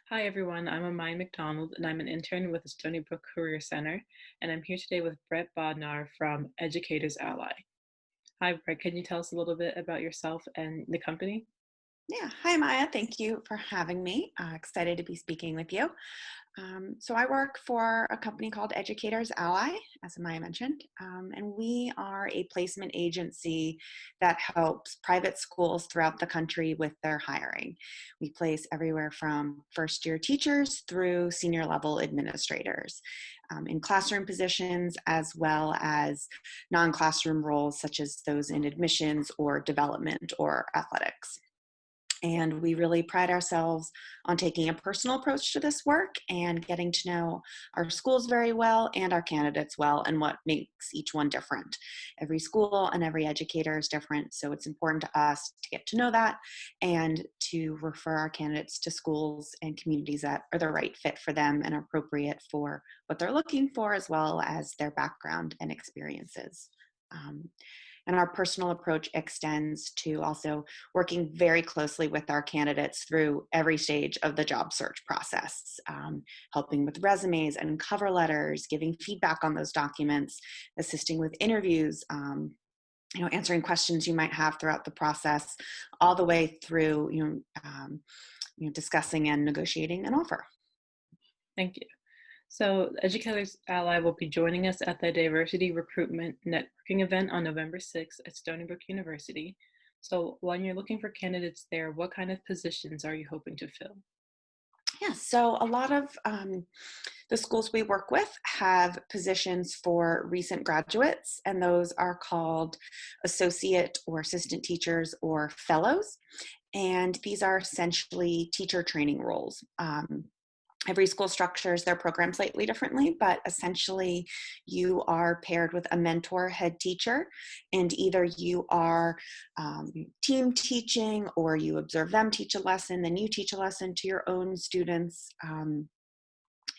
Hi everyone, I'm Amaya McDonald and I'm an intern with the Stony Brook Career Center, and I'm here today with Brett Bodnar from Educator's Ally. Hi Brett, can you tell us a little bit about yourself and the company? Yeah. Hi, Maya. Thank you for having me. Excited to be speaking with you. So I work for a company called Educator's Ally, as Maya mentioned, and we are a placement agency that helps private schools throughout the country with their hiring. We place everywhere from first-year teachers through senior level administrators in classroom positions, as well as non-classroom roles such as those in admissions or development or athletics. And we really pride ourselves on taking a personal approach to this work and getting to know our schools very well and our candidates well and what makes each one different. Every school and every educator is different, so it's important to us to get to know that and to refer our candidates to schools and communities that are the right fit for them and appropriate for what they're looking for, as well as their background and experiences. Um, and our personal approach extends to also working very closely with our candidates through every stage of the job search process, helping with resumes and cover letters, giving feedback on those documents, assisting with interviews, answering questions you might have throughout the process, all the way through, discussing and negotiating an offer. Thank you. So, Educator's Ally will be joining us at the Diversity Recruitment Networking event on November 6th at Stony Brook University. So, when you're looking for candidates there, what kind of positions are you hoping to fill? Yeah, so a lot of the schools we work with have positions for recent graduates, and those are called associate or assistant teachers or fellows. And these are essentially teacher training roles. Every school structures their program slightly differently, but essentially you are paired with a mentor head teacher, and either you are team teaching or you observe them teach a lesson, then you teach a lesson to your own students.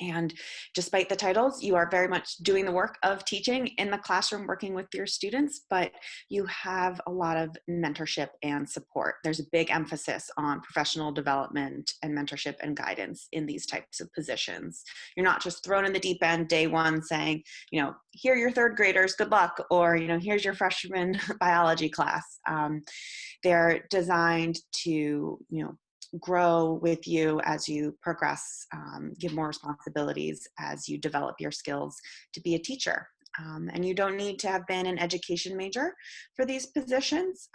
And despite the titles, you are very much doing the work of teaching in the classroom, working with your students, but you have a lot of mentorship and support. There's a big emphasis on professional development and mentorship and guidance in these types of positions. You're not just thrown in the deep end day one saying, here are your third graders, good luck, or, here's your freshman biology class. They're designed to, grow with you as you progress, give more responsibilities as you develop your skills to be a teacher. And you don't need to have been an education major for these positions.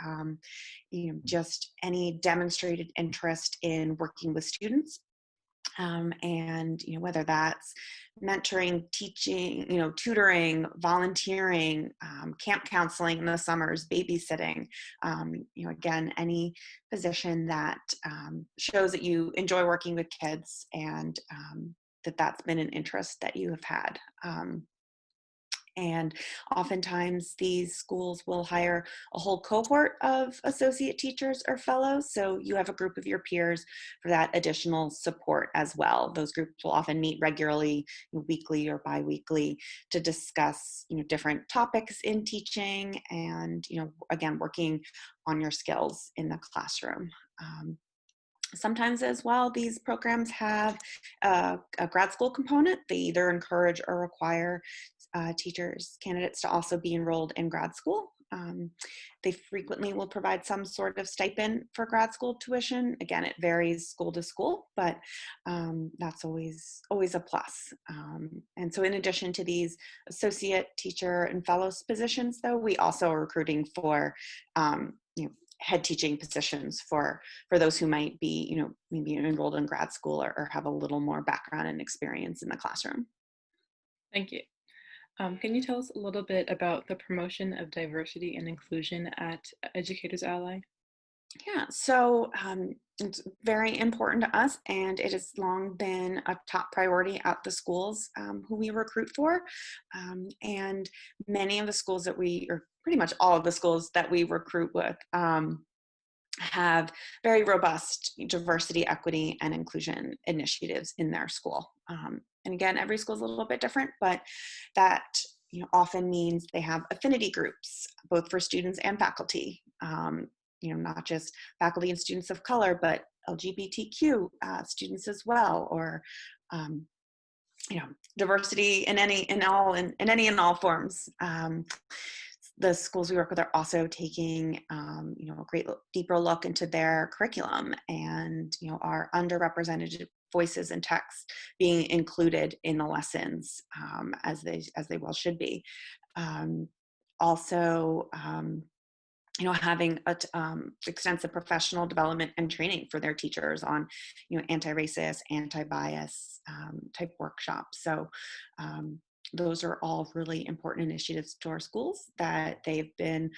Just any demonstrated interest in working with students, and whether that's mentoring, teaching, tutoring, volunteering, camp counseling in the summers, babysitting, again, any position that shows that you enjoy working with kids, and that's been an interest that you have had. And oftentimes these schools will hire a whole cohort of associate teachers or fellows. So you have a group of your peers for that additional support as well. Those groups will often meet regularly, weekly or biweekly, to discuss, different topics in teaching and, again, working on your skills in the classroom. Sometimes as well, these programs have a grad school component. They either encourage or require candidates to also be enrolled in grad school. They frequently will provide some sort of stipend for grad school tuition. Again, it varies school to school, but that's always a plus. And so in addition to these associate teacher and fellows positions, though, we also are recruiting for head teaching positions for those who might be, maybe enrolled in grad school, or have a little more background and experience in the classroom. Thank you. Can you tell us a little bit about the promotion of diversity and inclusion at Educators Ally? Yeah, so it's very important to us, and it has long been a top priority at the schools who we recruit for. And many of the schools or pretty much all of the schools that we recruit with, have very robust diversity, equity, and inclusion initiatives in their school. And again, every school is a little bit different, but that often means they have affinity groups, both for students and faculty. not just faculty and students of color, but LGBTQ students as well, or um, diversity in any and all forms. The schools we work with are also taking, a great deeper look into their curriculum, and our underrepresented voices and texts being included in the lessons, as they well should be. Um, Also, having extensive professional development and training for their teachers on, anti-racist, anti-bias type workshops. So those are all really important initiatives to our schools that they've been,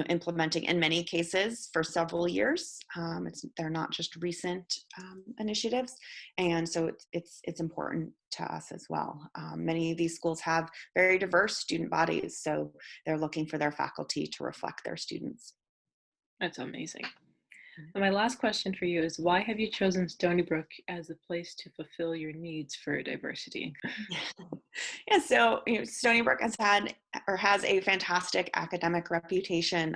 implementing in many cases for several years. They're not just recent initiatives, and so it's important to us as well. Many of these schools have very diverse student bodies, so they're looking for their faculty to reflect their students. That's amazing. And my last question for you is, why have you chosen Stony Brook as a place to fulfill your needs for diversity? Yeah, so Stony Brook has a fantastic academic reputation,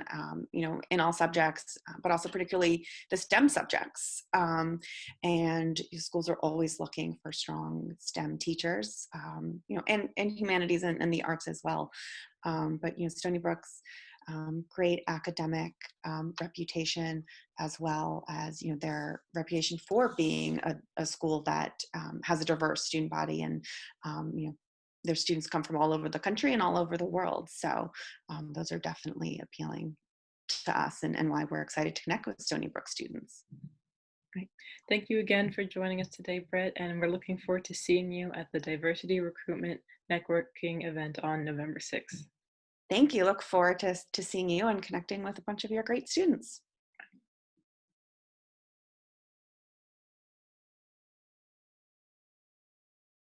in all subjects, but also particularly the STEM subjects. And schools are always looking for strong STEM teachers, and humanities and the arts as well. But Stony Brook's great academic reputation, as well as their reputation for being a school that has a diverse student body, and their students come from all over the country and all over the world. So those are definitely appealing to us, and why we're excited to connect with Stony Brook students. Right. Thank you again for joining us today, Brett, and we're looking forward to seeing you at the Diversity Recruitment Networking event on November 6th. Thank you. Look forward to seeing you and connecting with a bunch of your great students.